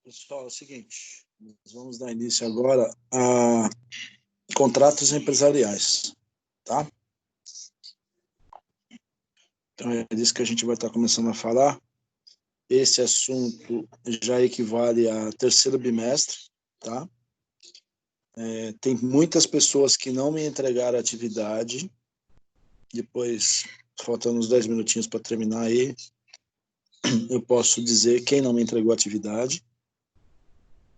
Pessoal, é o seguinte, nós vamos dar início agora a contratos empresariais, tá? Então é disso que a gente vai estar começando a falar. Esse assunto já equivale a terceiro bimestre, tá? Tem muitas pessoas que não me entregaram a atividade, depois, faltando uns 10 minutinhos para terminar aí, eu posso dizer quem não me entregou a atividade,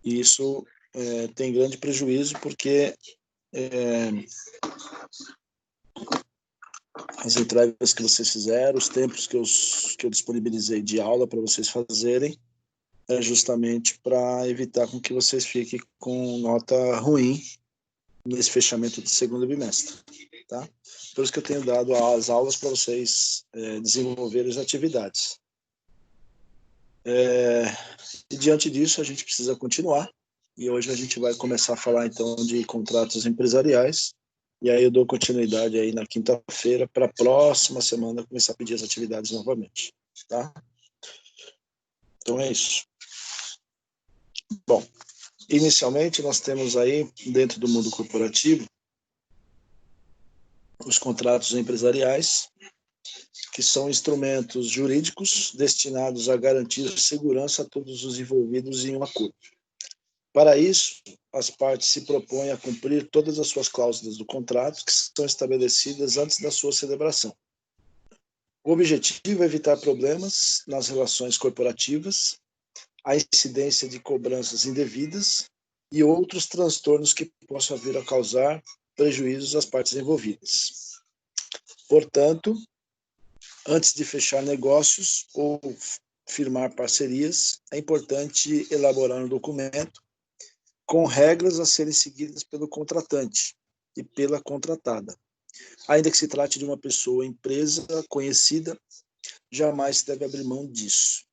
e isso tem grande prejuízo, porque as entregas que vocês fizeram, os tempos que eu disponibilizei de aula para vocês fazerem, é justamente para evitar com que vocês fiquem com nota ruim nesse fechamento do segundo bimestre, tá? Por isso que eu tenho dado as aulas para vocês desenvolverem as atividades. E diante disso, a gente precisa continuar, e hoje a gente vai começar a falar, então, de contratos empresariais, e aí eu dou continuidade aí na quinta-feira, para a próxima semana começar a pedir as atividades novamente, tá? Então é isso. Bom, inicialmente nós temos aí, dentro do mundo corporativo, os contratos empresariais, que são instrumentos jurídicos destinados a garantir segurança a todos os envolvidos em um acordo. Para isso, as partes se propõem a cumprir todas as suas cláusulas do contrato que são estabelecidas antes da sua celebração. O objetivo é evitar problemas nas relações corporativas, a incidência de cobranças indevidas e outros transtornos que possam vir a causar prejuízos às partes envolvidas. Portanto, antes de fechar negócios ou firmar parcerias, é importante elaborar um documento com regras a serem seguidas pelo contratante e pela contratada. Ainda que se trate de uma pessoa, empresa conhecida, jamais se deve abrir mão disso.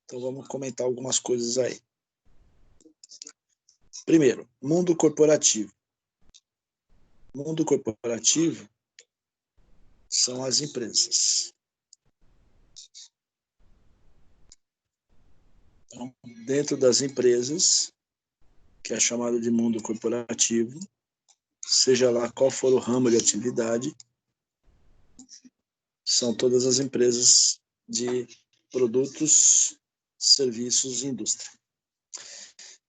Então vamos comentar algumas coisas aí. Primeiro, mundo corporativo. Mundo corporativo são as empresas. Então, dentro das empresas, que é chamado de mundo corporativo, seja lá qual for o ramo de atividade, são todas as empresas de produtos, serviços e indústria.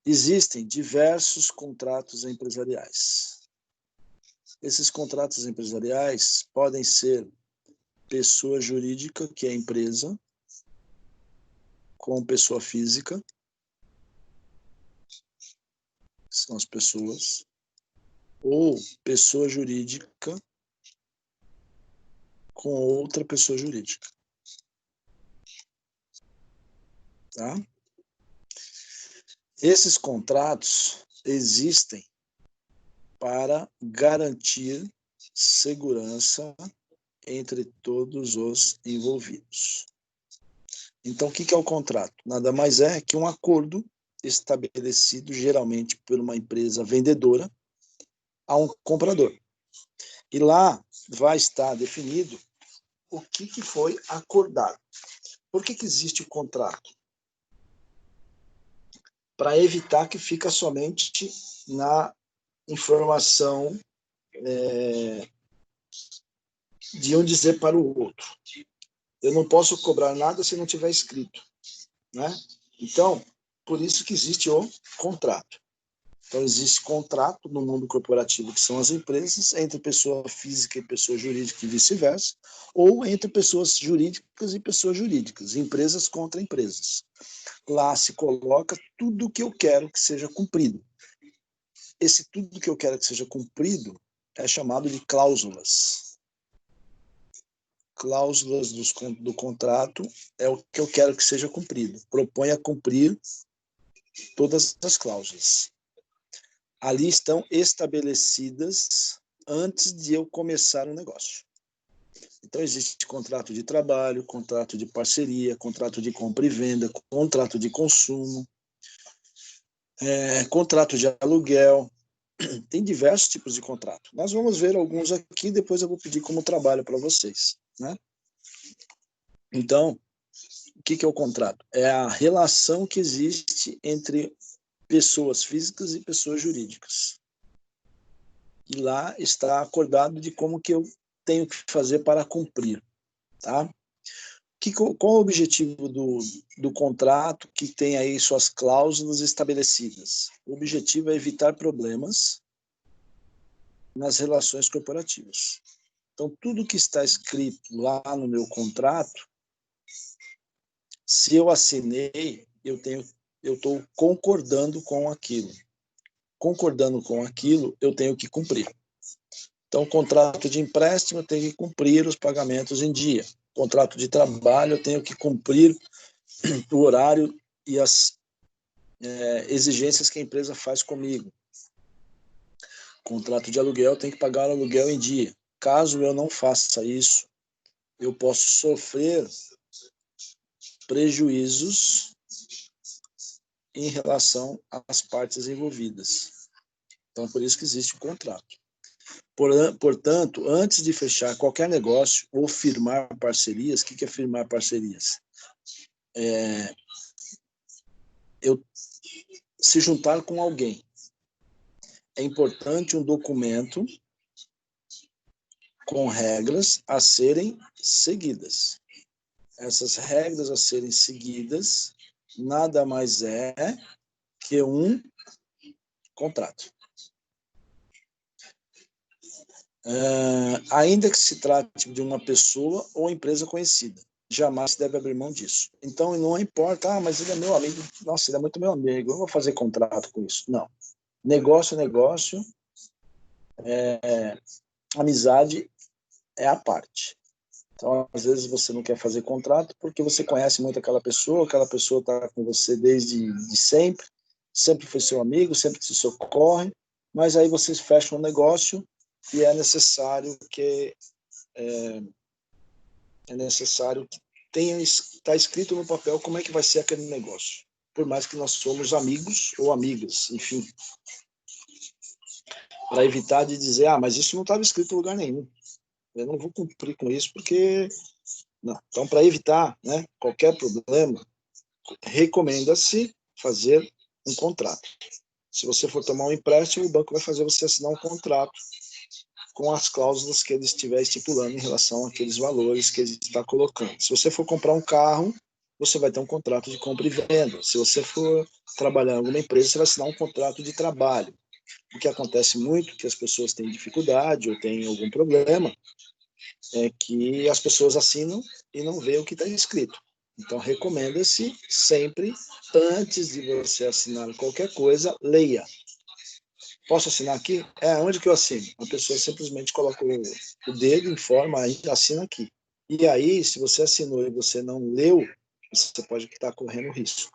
Existem diversos contratos empresariais. Esses contratos empresariais podem ser pessoa jurídica, que é a empresa, com pessoa física, que são as pessoas, ou pessoa jurídica com outra pessoa jurídica. Tá? Esses contratos existem para garantir segurança entre todos os envolvidos. Então, o que é o contrato? Nada mais é que um acordo estabelecido geralmente por uma empresa vendedora a um comprador. E lá vai estar definido o que foi acordado. Por que existe o contrato? Para evitar que fica somente na informação de um dizer para o outro. Eu não posso cobrar nada se não tiver escrito, né? Então, por isso que existe o contrato. Então, existe contrato no mundo corporativo, que são as empresas, entre pessoa física e pessoa jurídica e vice-versa, ou entre pessoas jurídicas e pessoas jurídicas, empresas contra empresas. Lá se coloca tudo o que eu quero que seja cumprido. Esse tudo que eu quero que seja cumprido é chamado de cláusulas. Cláusulas do contrato é o que eu quero que seja cumprido. Propõe a cumprir todas as cláusulas. Ali estão estabelecidas antes de eu começar o negócio. Então, existe contrato de trabalho, contrato de parceria, contrato de compra e venda, contrato de consumo, contrato de aluguel. Tem diversos tipos de contrato. Nós vamos ver alguns aqui, depois eu vou pedir como trabalho para vocês, né? Então, o que é o contrato? É a relação que existe entre pessoas físicas e pessoas jurídicas. E lá está acordado de como que eu tenho que fazer para cumprir, tá? Qual é o objetivo do contrato que tem aí suas cláusulas estabelecidas? O objetivo é evitar problemas nas relações corporativas. Então, tudo que está escrito lá no meu contrato, se eu assinei, eu estou concordando com aquilo. Concordando com aquilo, eu tenho que cumprir. Então, contrato de empréstimo, eu tenho que cumprir os pagamentos em dia. Contrato de trabalho, eu tenho que cumprir o horário e as exigências que a empresa faz comigo. Contrato de aluguel, eu tenho que pagar o aluguel em dia. Caso eu não faça isso, eu posso sofrer prejuízos em relação às partes envolvidas. Então, por isso que existe o contrato. Portanto, antes de fechar qualquer negócio ou firmar parcerias, o que é firmar parcerias? Eu se juntar com alguém. É importante um documento com regras a serem seguidas. Essas regras a serem seguidas nada mais é que um contrato. Ainda que se trate de uma pessoa ou empresa conhecida, jamais se deve abrir mão disso. Então, não importa, mas ele é meu amigo, nossa, ele é muito meu amigo, eu vou fazer contrato com isso. Não. Negócio é negócio, amizade é a parte. Então, às vezes você não quer fazer contrato porque você conhece muito aquela pessoa está com você desde de sempre, sempre foi seu amigo, sempre te socorre, mas aí vocês fecham um negócio e é necessário que tenha está escrito no papel como é que vai ser aquele negócio, por mais que nós somos amigos ou amigas, enfim, para evitar de dizer, mas isso não estava escrito em lugar nenhum, eu não vou cumprir com isso porque não. Então, para evitar, né, qualquer problema, recomenda-se fazer um contrato. Se você for tomar um empréstimo, o banco vai fazer você assinar um contrato com as cláusulas que ele estiver estipulando em relação àqueles valores que ele está colocando. Se você for comprar um carro, você vai ter um contrato de compra e venda. Se você for trabalhar em alguma empresa, você vai assinar um contrato de trabalho. O que acontece muito, que as pessoas têm dificuldade ou têm algum problema, é que as pessoas assinam e não vê o que está escrito. Então, recomenda-se sempre, antes de você assinar qualquer coisa, leia. Posso assinar aqui? Onde que eu assino? A pessoa simplesmente coloca o dedo, informa, assina aqui. E aí, se você assinou e você não leu, você pode estar correndo risco.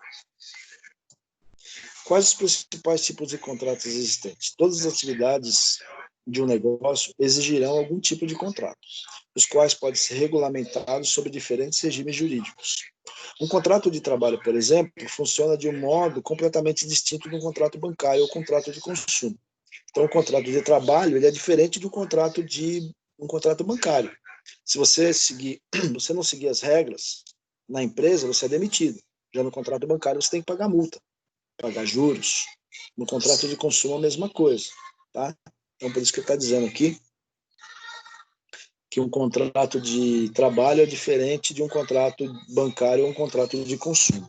Quais os principais tipos de contratos existentes? Todas as atividades de um negócio exigirão algum tipo de contrato, os quais podem ser regulamentados sob diferentes regimes jurídicos. Um contrato de trabalho, por exemplo, funciona de um modo completamente distinto de um contrato bancário ou contrato de consumo. Então, o contrato de trabalho ele é diferente de um contrato bancário. Se você você não seguir as regras na empresa, você é demitido. Já no contrato bancário, você tem que pagar multa, pagar juros. No contrato de consumo, a mesma coisa, tá? Então, por isso que ele está dizendo aqui que um contrato de trabalho é diferente de um contrato bancário ou um contrato de consumo.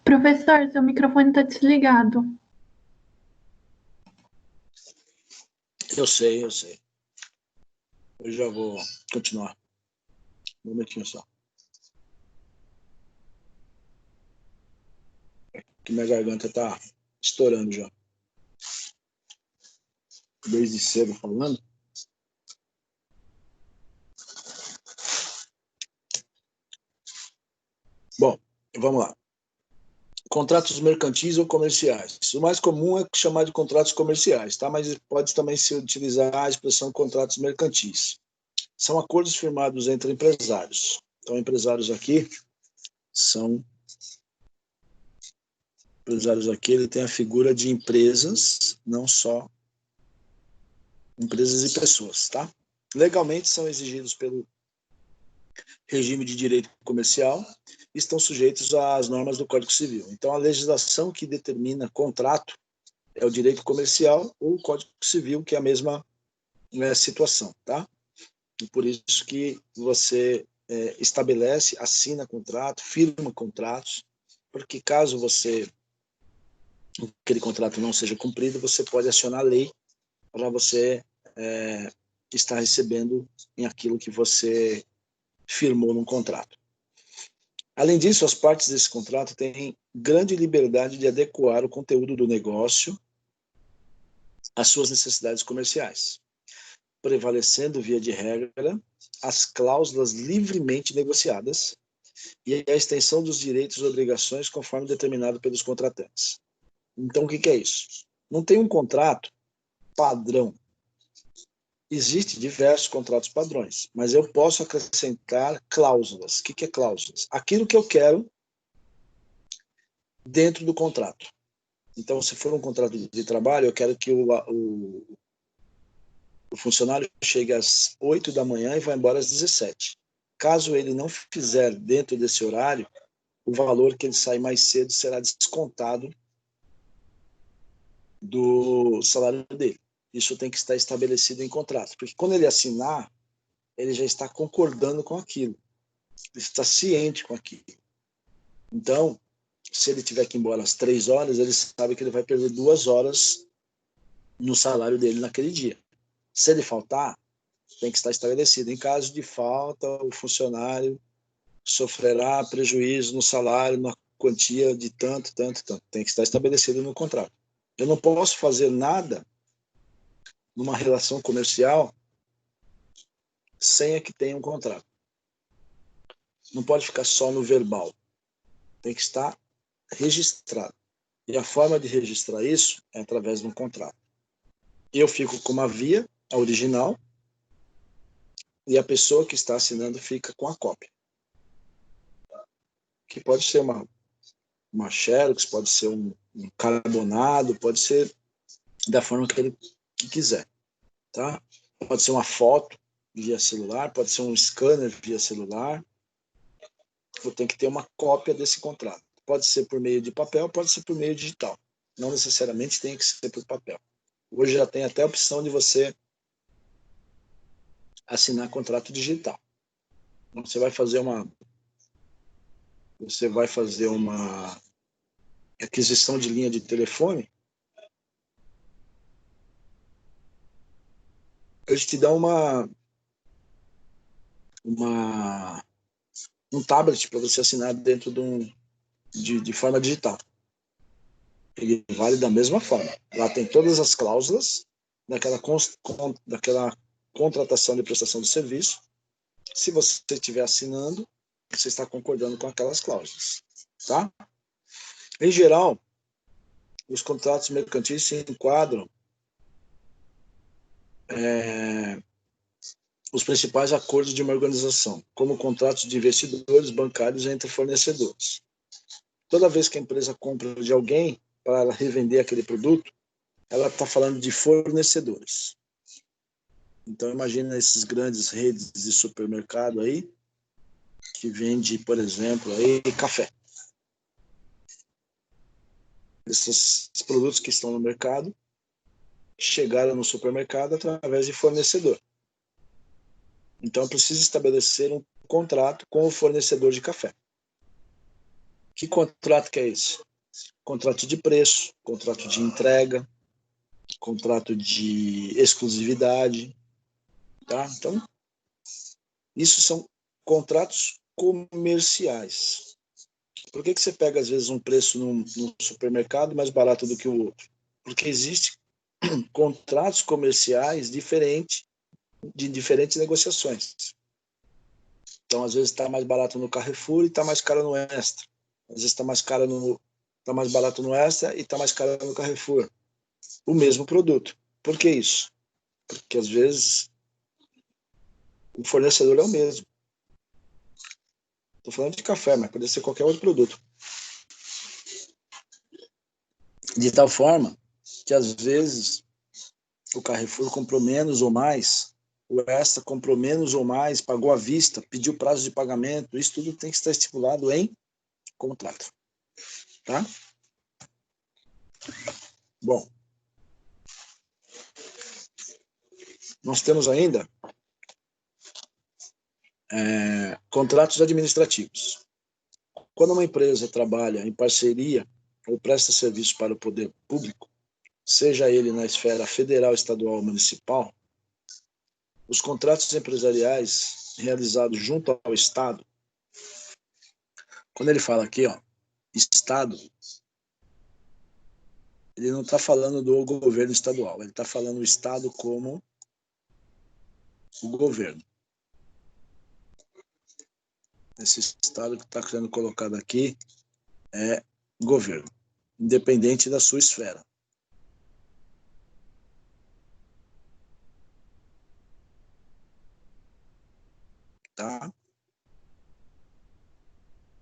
Professor, seu microfone está desligado. Eu sei. Eu já vou continuar. Um momentinho só. Que minha garganta tá estourando já. Desde cedo falando. Bom, vamos lá. Contratos mercantis ou comerciais. O mais comum é chamar de contratos comerciais, tá? Mas pode também se utilizar a expressão contratos mercantis. São acordos firmados entre empresários. Então, empresários aqui ele tem a figura de empresas, não só empresas e pessoas, tá? Legalmente são exigidos pelo regime de direito comercial e estão sujeitos às normas do Código Civil. Então, a legislação que determina contrato é o direito comercial ou o Código Civil, que é a mesma situação, tá? E por isso que você estabelece, assina contrato, firma contratos, porque caso aquele contrato não seja cumprido, você pode acionar a lei para você estar recebendo em aquilo que você firmou no contrato. Além disso, as partes desse contrato têm grande liberdade de adequar o conteúdo do negócio às suas necessidades comerciais, prevalecendo, via de regra, as cláusulas livremente negociadas e a extensão dos direitos e obrigações conforme determinado pelos contratantes. Então, o que é isso? Não tem um contrato padrão. Existem diversos contratos padrões, mas eu posso acrescentar cláusulas. O que é cláusulas? Aquilo que eu quero dentro do contrato. Então, se for um contrato de trabalho, eu quero que o funcionário chegue às 8 da manhã e vá embora às 17. Caso ele não fizer dentro desse horário, o valor que ele sai mais cedo será descontado do salário dele. Isso tem que estar estabelecido em contrato, porque quando ele assinar, ele já está concordando com aquilo, ele está ciente com aquilo. Então, se ele tiver que ir embora às 3 horas, ele sabe que ele vai perder 2 horas no salário dele naquele dia. Se ele faltar, tem que estar estabelecido. Em caso de falta, o funcionário sofrerá prejuízo no salário, na quantia de tanto. Tem que estar estabelecido no contrato. Eu não posso fazer nada numa relação comercial sem que tenha um contrato. Não pode ficar só no verbal. Tem que estar registrado. E a forma de registrar isso é através de um contrato. Eu fico com uma via, a original, e a pessoa que está assinando fica com a cópia. Que pode ser uma xerox, pode ser um carbonado, pode ser da forma que ele quiser, tá? Pode ser uma foto via celular, pode ser um scanner via celular. Eu tenho que ter uma cópia desse contrato. Pode ser por meio de papel, pode ser por meio digital. Não necessariamente tem que ser por papel. Hoje já tem até a opção de você assinar contrato digital. Você vai fazer uma aquisição de linha de telefone, eles te dão um tablet para você assinar dentro de forma digital. Ele vale da mesma forma. Lá tem todas as cláusulas daquela contratação de prestação de serviço. Se você estiver assinando, você está concordando com aquelas cláusulas, tá? Em geral, os contratos mercantis se enquadram os principais acordos de uma organização, como contratos de investidores bancários entre fornecedores. Toda vez que a empresa compra de alguém para revender aquele produto, ela está falando de fornecedores. Então, imagina esses grandes redes de supermercado aí, que vende, por exemplo, aí, café. Esses produtos que estão no mercado chegaram no supermercado através de fornecedor. Então, eu preciso estabelecer um contrato com o fornecedor de café. Que contrato que é esse? Contrato de preço, contrato de entrega, contrato de exclusividade, tá? Então, isso são contratos comerciais. Por que você pega, às vezes, um preço num supermercado mais barato do que o outro? Porque existem contratos comerciais diferentes, de diferentes negociações. Então, às vezes, está mais barato no Carrefour e está mais caro no Extra. Às vezes está mais barato no Extra e está mais caro no Carrefour. O mesmo produto. Por que isso? Porque, às vezes, o fornecedor é o mesmo. Estou falando de café, mas pode ser qualquer outro produto. De tal forma que, às vezes, o Carrefour comprou menos ou mais, o Extra comprou menos ou mais, pagou à vista, pediu prazo de pagamento, isso tudo tem que estar estipulado em contrato. Tá? Bom, nós temos ainda contratos administrativos. Quando uma empresa trabalha em parceria ou presta serviço para o poder público, seja ele na esfera federal, estadual ou municipal, os contratos empresariais realizados junto ao Estado, quando ele fala aqui, ó, Estado, ele não está falando do governo estadual, ele está falando do Estado como o governo. Esse Estado que está sendo colocado aqui é governo, independente da sua esfera. Tá?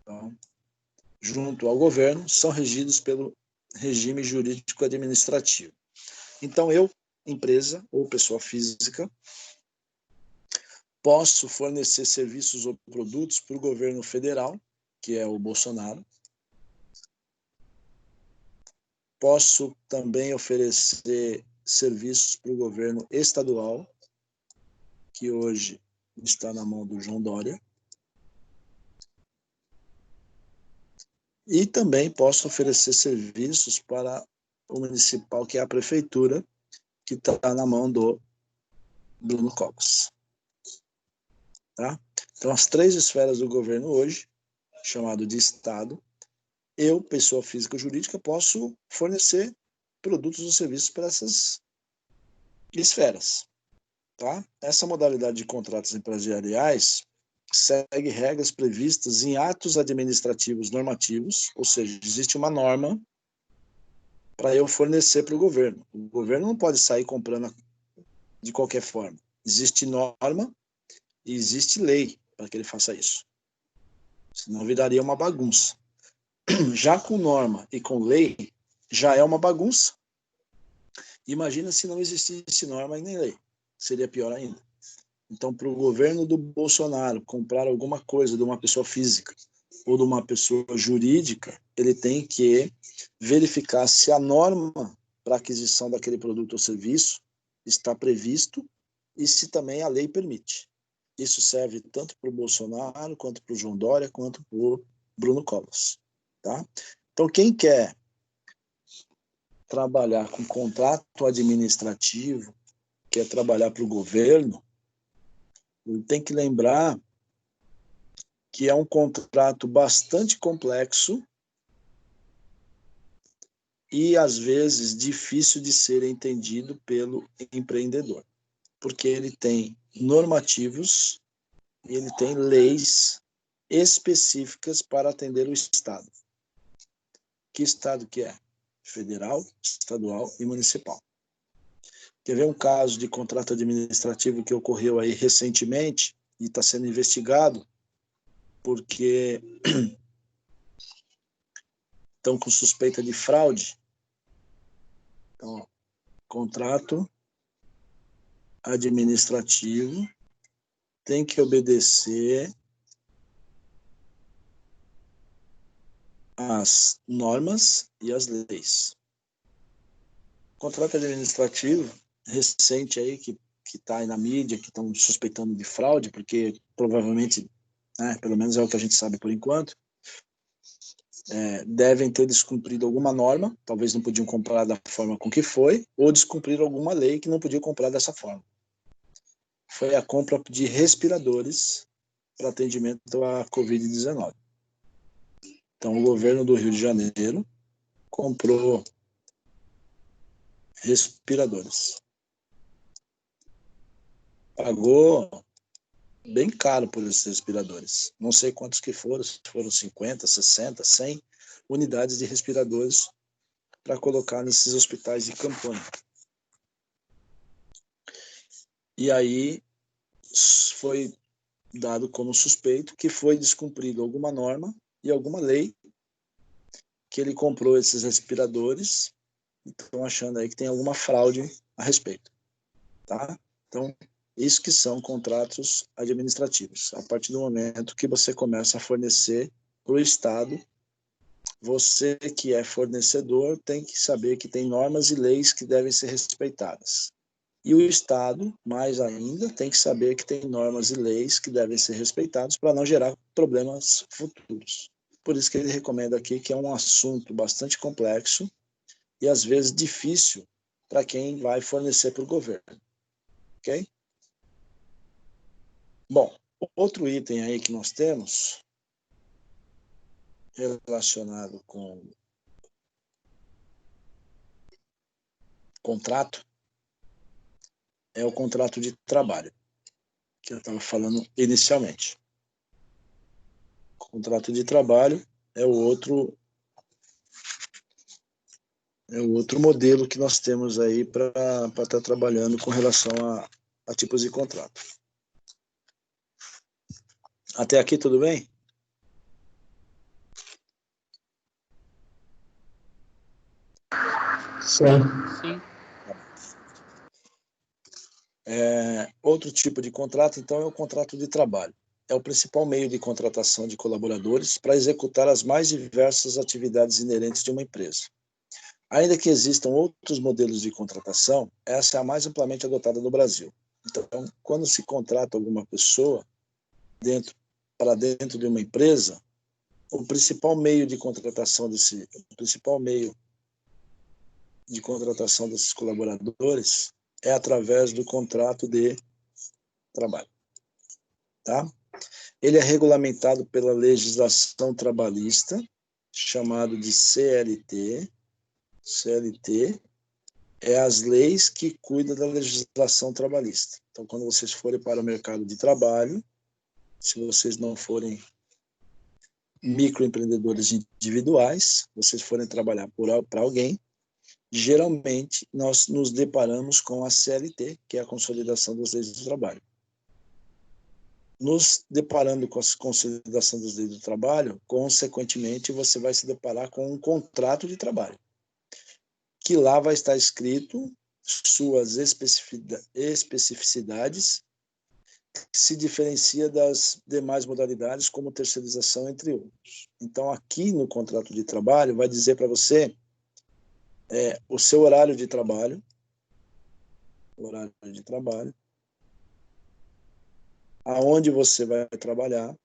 Então, junto ao governo, são regidos pelo regime jurídico administrativo. Então, eu, empresa ou pessoa física, posso fornecer serviços ou produtos para o governo federal, que é o Bolsonaro. Posso também oferecer serviços para o governo estadual, que hoje está na mão do João Dória. E também posso oferecer serviços para o municipal, que é a prefeitura, que está na mão do Bruno Covas. Tá? Então, as 3 esferas do governo hoje, chamado de Estado, eu, pessoa física ou jurídica, posso fornecer produtos ou serviços para essas esferas. Tá? Essa modalidade de contratos empresariais segue regras previstas em atos administrativos normativos, ou seja, existe uma norma para eu fornecer para o governo. O governo não pode sair comprando de qualquer forma. Existe norma e existe lei para que ele faça isso. Senão viraria uma bagunça. Já com norma e com lei, já é uma bagunça. Imagina se não existisse norma e nem lei. Seria pior ainda. Então, para o governo do Bolsonaro comprar alguma coisa de uma pessoa física ou de uma pessoa jurídica, ele tem que verificar se a norma para aquisição daquele produto ou serviço está previsto e se também a lei permite. Isso serve tanto para o Bolsonaro, quanto para o João Dória, quanto para o Bruno Covas. Tá? Então, quem quer trabalhar com contrato administrativo, quer trabalhar para o governo, tem que lembrar que é um contrato bastante complexo e, às vezes, difícil de ser entendido pelo empreendedor, porque ele tem normativos e ele tem leis específicas para atender o Estado. Que Estado que é? Federal, estadual e municipal. Quer ver um caso de contrato administrativo que ocorreu aí recentemente e está sendo investigado porque estão com suspeita de fraude? Então, ó, contrato administrativo tem que obedecer às normas e às leis. Contrato administrativo recente aí que está aí na mídia, que estão suspeitando de fraude, porque provavelmente, pelo menos é o que a gente sabe por enquanto, devem ter descumprido alguma norma, talvez não podiam comprar da forma com que foi, ou descumpriram alguma lei que não podiam comprar dessa forma. Foi a compra de respiradores para atendimento à Covid-19. Então, o governo do Rio de Janeiro comprou respiradores. Pagou bem caro por esses respiradores. Não sei quantos que foram, se foram 50, 60, 100 unidades de respiradores para colocar nesses hospitais de campanha. E aí foi dado como suspeito que foi descumprido alguma norma e alguma lei, que ele comprou esses respiradores e estão achando aí que tem alguma fraude a respeito. Tá? Então, isso que são contratos administrativos. A partir do momento que você começa a fornecer para o Estado, você que é fornecedor tem que saber que tem normas e leis que devem ser respeitadas. E o Estado, mais ainda, tem que saber que tem normas e leis que devem ser respeitadas para não gerar problemas futuros. Por isso que ele recomenda aqui que é um assunto bastante complexo e, às vezes, difícil para quem vai fornecer para o governo. Ok? Bom, outro item aí que nós temos relacionado com contrato é o contrato de trabalho, que eu estava falando inicialmente. O contrato de trabalho é o outro modelo que nós temos aí para estar trabalhando com relação a tipos de contrato. Até aqui tudo bem? Sim. Outro tipo de contrato, então, é o contrato de trabalho. É o principal meio de contratação de colaboradores para executar as mais diversas atividades inerentes de uma empresa. Ainda que existam outros modelos de contratação, essa é a mais amplamente adotada no Brasil. Então, quando se contrata alguma pessoa para dentro de uma empresa, o principal meio de contratação desses colaboradores é através do contrato de trabalho, tá? Ele é regulamentado pela legislação trabalhista, chamado de CLT. CLT é as leis que cuidam da legislação trabalhista. Então, quando vocês forem para o mercado de trabalho, se vocês não forem microempreendedores individuais, vocês forem trabalhar para alguém, geralmente nós nos deparamos com a CLT, que é a Consolidação das Leis do Trabalho. Nos deparando com a Consolidação das Leis do Trabalho, consequentemente, você vai se deparar com um contrato de trabalho, que lá vai estar escrito suas especificidades, que se diferencia das demais modalidades, como terceirização, entre outros. Então, aqui no contrato de trabalho, vai dizer para você o seu horário de trabalho, aonde você vai trabalhar,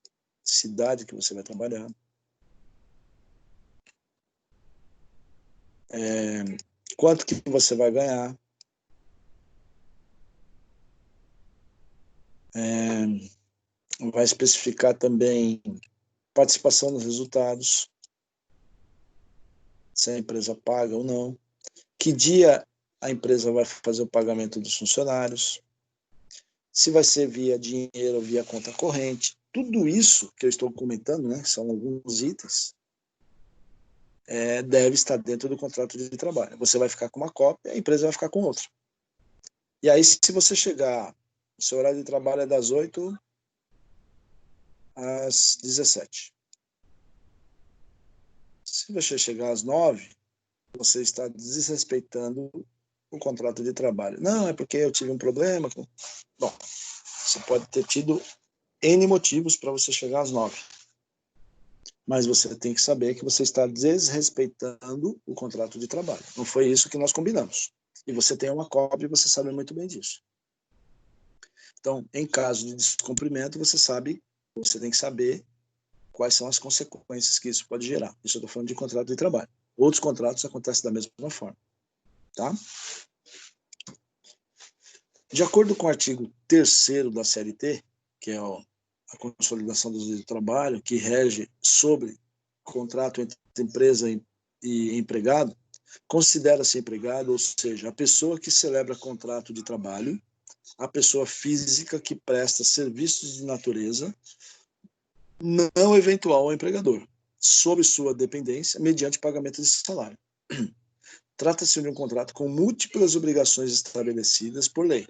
cidade que você vai trabalhar, quanto que você vai ganhar, vai especificar também participação nos resultados, se a empresa paga ou não, que dia a empresa vai fazer o pagamento dos funcionários, se vai ser via dinheiro ou via conta corrente. Tudo isso que eu estou comentando, né, são alguns itens, deve estar dentro do contrato de trabalho. Você vai ficar com uma cópia, a empresa vai ficar com outra. E aí, se você chegar, o seu horário de trabalho é das 8 às 17. Se você chegar às 9, você está desrespeitando o contrato de trabalho. Não, é porque eu tive um problema. Bom, você pode ter tido N motivos para você chegar às 9. Mas você tem que saber que você está desrespeitando o contrato de trabalho. Não foi isso que nós combinamos. E você tem uma cópia e você sabe muito bem disso. Então, em caso de descumprimento, você tem que saber quais são as consequências que isso pode gerar. Isso eu estou falando de contrato de trabalho. Outros contratos acontecem da mesma forma. Tá? De acordo com o artigo 3º da CLT, que é a consolidação dos direitos do trabalho, que rege sobre contrato entre empresa e empregado, considera-se empregado, ou seja, a pessoa que celebra contrato de trabalho, a pessoa física que presta serviços de natureza não eventual ao empregador, sob sua dependência, mediante pagamento de salário. Trata-se de um contrato com múltiplas obrigações estabelecidas por lei,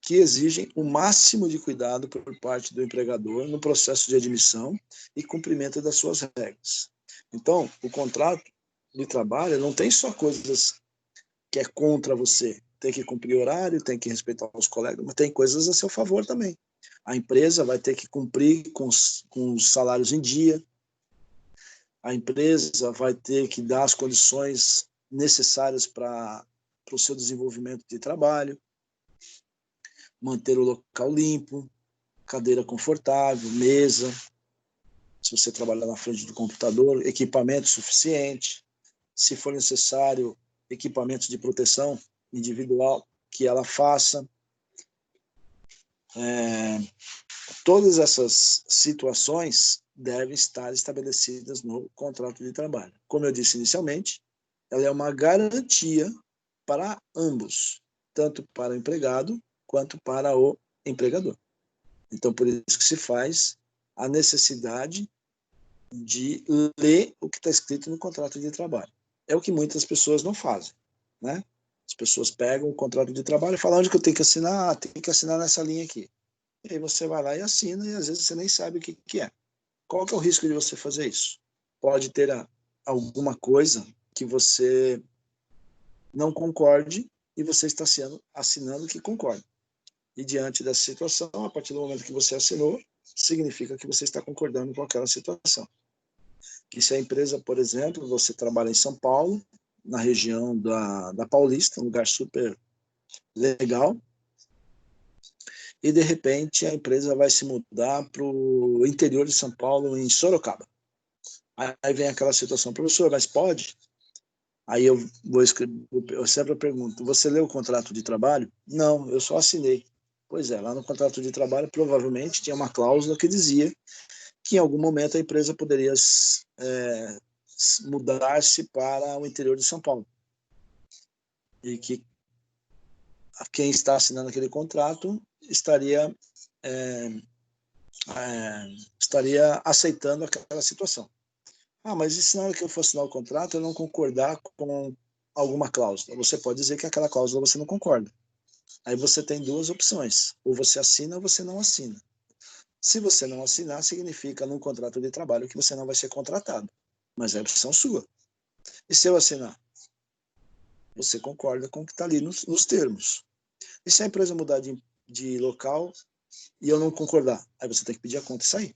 que exigem o máximo de cuidado por parte do empregador no processo de admissão e cumprimento das suas regras. Então, o contrato de trabalho não tem só coisas que é contra você. Tem que cumprir horário, tem que respeitar os colegas, mas tem coisas a seu favor também. A empresa vai ter que cumprir com os salários em dia, a empresa vai ter que dar as condições necessárias para o seu desenvolvimento de trabalho, manter o local limpo, cadeira confortável, mesa, se você trabalhar na frente do computador, equipamento suficiente, se for necessário, equipamentos de proteção individual que ela faça. Todas essas situações devem estar estabelecidas no contrato de trabalho. Como eu disse inicialmente, ela é uma garantia para ambos, tanto para o empregado quanto para o empregador. Então, por isso que se faz a necessidade de ler o que está escrito no contrato de trabalho. É o que muitas pessoas não fazem, né? As pessoas pegam o contrato de trabalho e falam onde que eu tenho que assinar? Ah, tem que assinar nessa linha aqui. E aí você vai lá e assina e às vezes você nem sabe o que é. Qual que é o risco de você fazer isso? Pode ter alguma coisa que você não concorde e você está assinando que concorda. E diante dessa situação, a partir do momento que você assinou, significa que você está concordando com aquela situação. Que se a empresa, por exemplo, você trabalha em São Paulo, na região da Paulista, um lugar super legal, e de repente a empresa vai se mudar para o interior de São Paulo, em Sorocaba. Aí vem aquela situação, professor, mas pode? Aí eu sempre pergunto, você leu o contrato de trabalho? Não, eu só assinei. Pois é, lá no contrato de trabalho provavelmente tinha uma cláusula que dizia que em algum momento a empresa poderia mudar-se para o interior de São Paulo. E que quem está assinando aquele contrato estaria aceitando aquela situação. Ah, mas e se na hora que eu for assinar o contrato eu não concordar com alguma cláusula? Você pode dizer que aquela cláusula você não concorda. Aí você tem duas opções. Ou você assina ou você não assina. Se você não assinar, significa num contrato de trabalho que você não vai ser contratado. Mas é opção sua. E se eu assinar? Você concorda com o que está ali nos termos. E se a empresa mudar de local e eu não concordar? Aí você tem que pedir a conta e sair.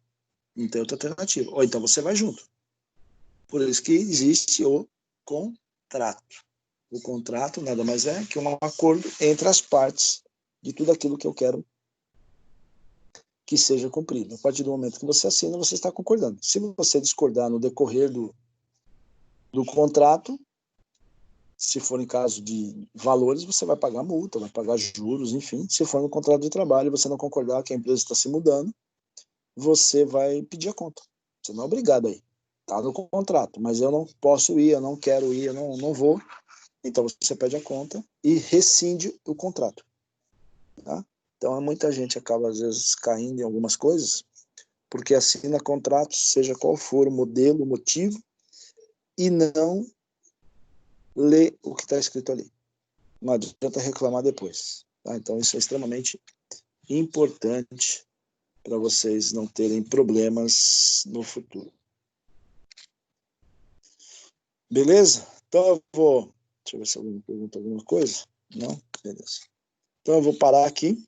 Não tem outra alternativa. Ou então você vai junto. Por isso que existe o contrato. O contrato nada mais é que um acordo entre as partes de tudo aquilo que eu quero que seja cumprido. A partir do momento que você assina, você está concordando. Se você discordar no decorrer do contrato, se for em caso de valores, você vai pagar multa, vai pagar juros, enfim. Se for no contrato de trabalho, você não concordar que a empresa está se mudando, você vai pedir a conta. Você não é obrigado aí. Está no contrato, mas eu não posso ir, eu não quero ir, eu não vou. Então você pede a conta e rescinde o contrato. Tá? Então muita gente acaba às vezes caindo em algumas coisas porque assina contratos, seja qual for o modelo, o motivo, e não lê o que está escrito ali. Não adianta reclamar depois. Tá? Então isso é extremamente importante para vocês não terem problemas no futuro. Beleza? Então eu vou... Deixa eu ver se alguém pergunta alguma coisa. Não? Beleza. Então eu vou parar aqui,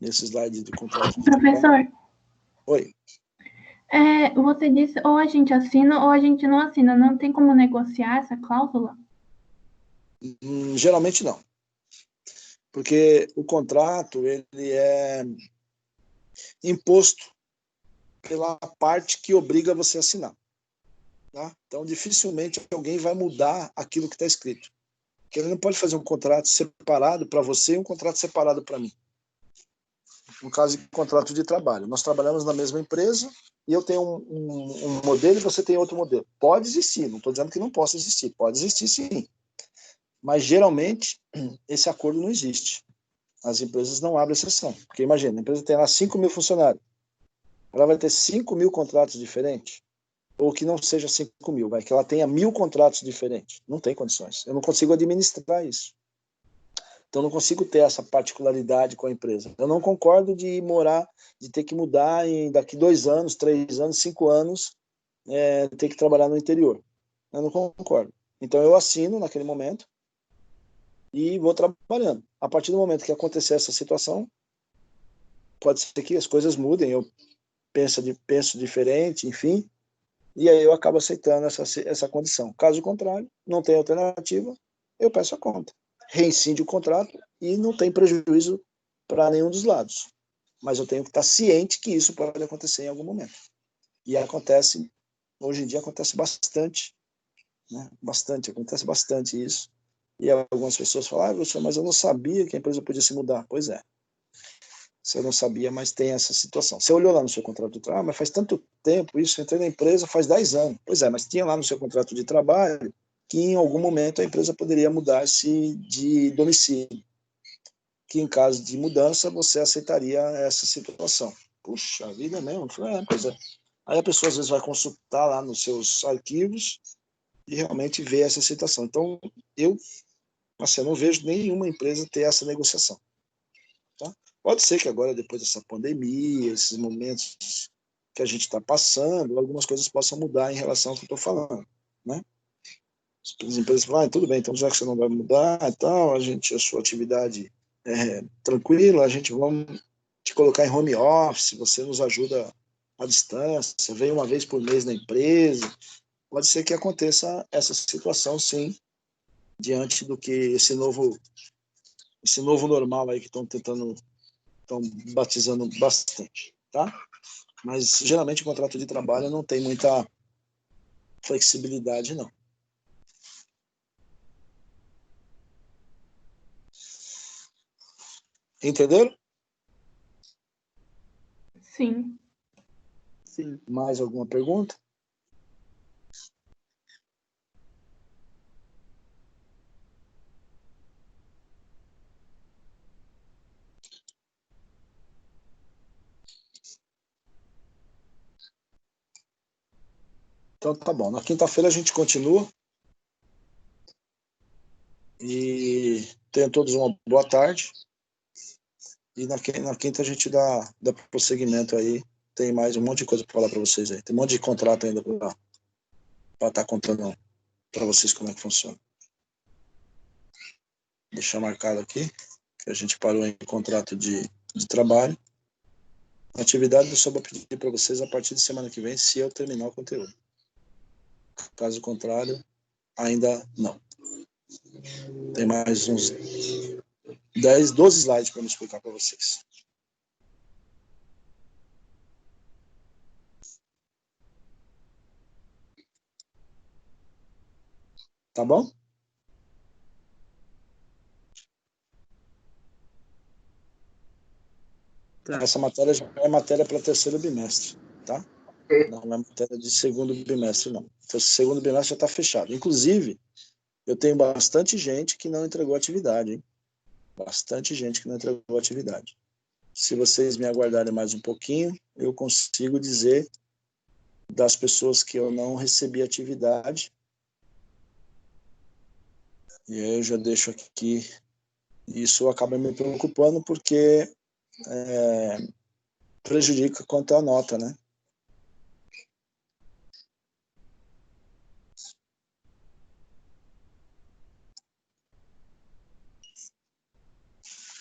nesse slide de contrato. Professor, Oi. você disse ou a gente assina ou a gente não assina. Não tem como negociar essa cláusula? Geralmente não. Porque o contrato ele é imposto pela parte que obriga você a assinar. Tá? Então, dificilmente alguém vai mudar aquilo que está escrito. Porque ele não pode fazer um contrato separado para você e um contrato separado para mim. No caso de contrato de trabalho. Nós trabalhamos na mesma empresa e eu tenho um modelo e você tem outro modelo. Pode existir, não estou dizendo que não possa existir. Pode existir, sim. Mas, geralmente, esse acordo não existe. As empresas não abrem exceção. Porque, imagina, a empresa tem lá 5 mil funcionários. Ela vai ter 5 mil contratos diferentes? Ou que não seja 5 mil, vai que ela tenha 1.000 contratos diferentes. Não tem condições. Eu não consigo administrar isso. Então, eu não consigo ter essa particularidade com a empresa. Eu não concordo de ter que mudar daqui 2 anos, 3 anos, 5 anos, ter que trabalhar no interior. Eu não concordo. Então, eu assino naquele momento e vou trabalhando. A partir do momento que acontecer essa situação, pode ser que as coisas mudem, eu penso diferente, enfim, e aí eu acabo aceitando essa condição. Caso contrário, não tem alternativa, eu peço a conta. Reincide o contrato e não tem prejuízo para nenhum dos lados. Mas eu tenho que estar ciente que isso pode acontecer em algum momento. E acontece, hoje em dia acontece bastante, né? Acontece bastante isso. E algumas pessoas falam, professor, mas eu não sabia que a empresa podia se mudar. Pois é, você não sabia, mas tem essa situação. Você olhou lá no seu contrato de trabalho, mas faz tanto tempo isso, eu entrei na empresa faz 10 anos. Pois é, mas tinha lá no seu contrato de trabalho que em algum momento a empresa poderia mudar-se de domicílio, que em caso de mudança você aceitaria essa situação. Puxa vida mesmo. Pois é. Aí a pessoa às vezes vai consultar lá nos seus arquivos e realmente vê essa situação. Então, eu não vejo nenhuma empresa ter essa negociação. Tá? Pode ser que agora, depois dessa pandemia, esses momentos que a gente está passando, algumas coisas possam mudar em relação ao que eu estou falando, né? As empresas falam, tudo bem, então já que você não vai mudar e tal, a sua atividade é tranquila, a gente vai te colocar em home office, você nos ajuda à distância, vem uma vez por mês na empresa. Pode ser que aconteça essa situação, sim, diante do que esse novo normal aí que estão batizando bastante, tá? Mas geralmente o contrato de trabalho não tem muita flexibilidade, não. Entenderam? Sim. Sim. Mais alguma pergunta? Então tá bom. Na quinta-feira a gente continua. E tenham todos uma boa tarde. E na quinta a gente dá prosseguimento aí. Tem mais um monte de coisa para falar para vocês aí. Tem um monte de contrato ainda para estar contando para vocês como é que funciona. Deixar marcado aqui que a gente parou em contrato de trabalho. A atividade eu só vou pedir para vocês a partir de semana que vem, se eu terminar o conteúdo. Caso contrário, ainda não. Tem mais uns 10, 12 slides para me explicar para vocês. Tá bom? Tá. Essa matéria já é matéria para terceiro bimestre, tá? Não é matéria de segundo bimestre, não. Então, segundo bimestre já está fechado. Inclusive, eu tenho bastante gente que não entregou atividade, hein? Bastante gente que não entregou atividade. Se vocês me aguardarem mais um pouquinho, eu consigo dizer das pessoas que eu não recebi atividade. E aí eu já deixo aqui. Isso acaba me preocupando porque prejudica quanto à nota, né?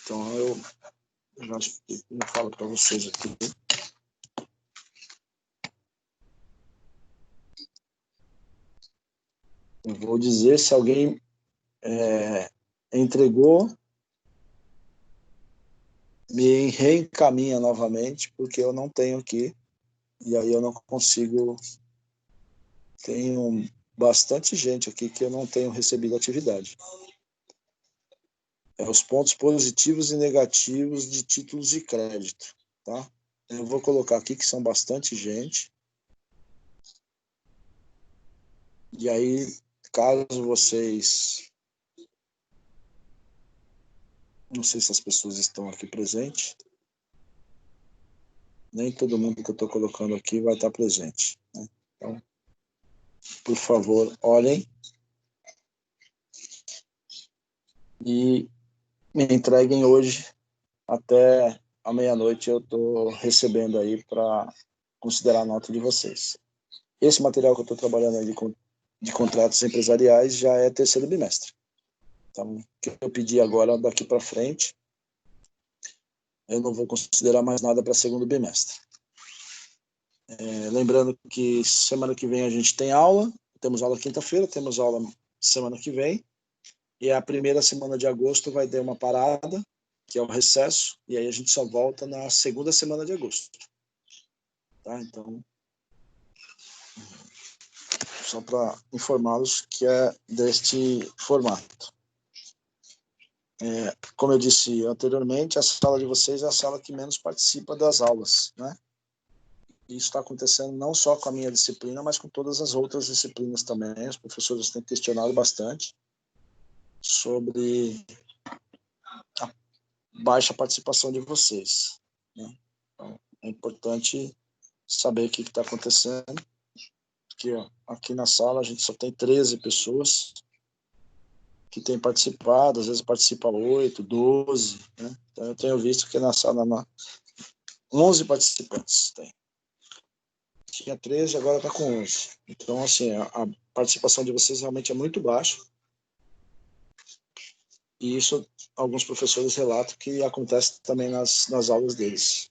Então eu já falo para vocês aqui. Eu vou dizer se alguém entregou, me reencaminha novamente, porque eu não tenho aqui e aí eu não consigo... Tenho bastante gente aqui que eu não tenho recebido atividade. Os pontos positivos e negativos de títulos de crédito, tá? Eu vou colocar aqui que são bastante gente. E aí, caso vocês... Não sei se as pessoas estão aqui presentes. Nem todo mundo que eu estou colocando aqui vai estar presente, né? Então, por favor, olhem e me entreguem hoje até a meia-noite. Eu estou recebendo aí para considerar a nota de vocês. Esse material que eu estou trabalhando aí de contratos empresariais já é terceiro bimestre. Então, o que eu pedi agora, daqui para frente, eu não vou considerar mais nada para segundo bimestre. Lembrando que semana que vem a gente tem aula, temos aula quinta-feira, temos aula semana que vem, e a primeira semana de agosto vai ter uma parada, que é o recesso, e aí a gente só volta na segunda semana de agosto. Tá? Então, só para informá-los que é deste formato. Como eu disse anteriormente, a sala de vocês é a sala que menos participa das aulas, né? Isso está acontecendo não só com a minha disciplina, mas com todas as outras disciplinas também. Os professores têm questionado bastante sobre a baixa participação de vocês, né? Então, é importante saber o que está acontecendo, porque aqui na sala a gente só tem 13 pessoas que têm participado, às vezes participa 8, 12, né? Então eu tenho visto que na sala 11 participantes tem. Tinha 13, agora está com 11. Então, assim, a participação de vocês realmente é muito baixa. E isso, alguns professores relatam que acontece também nas aulas deles.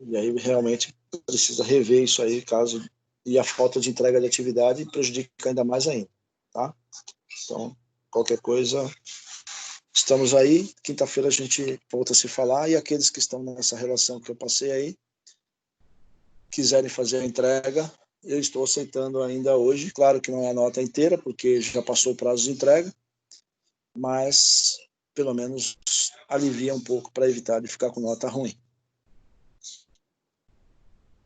E aí, realmente, precisa rever isso aí, caso... E a falta de entrega de atividade prejudica ainda mais ainda, tá? Então, qualquer coisa, estamos aí. Quinta-feira a gente volta a se falar. E aqueles que estão nessa relação que eu passei aí, quiserem fazer a entrega, eu estou aceitando ainda hoje. Claro que não é a nota inteira, porque já passou o prazo de entrega, mas pelo menos alivia um pouco para evitar de ficar com nota ruim.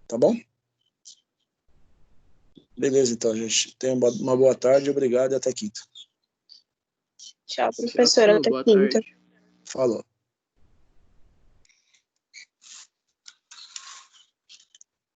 Tá bom? Beleza, então, gente. Tenha uma boa tarde, obrigado e até quinta. Tchau, professora. Até quinta. Falou.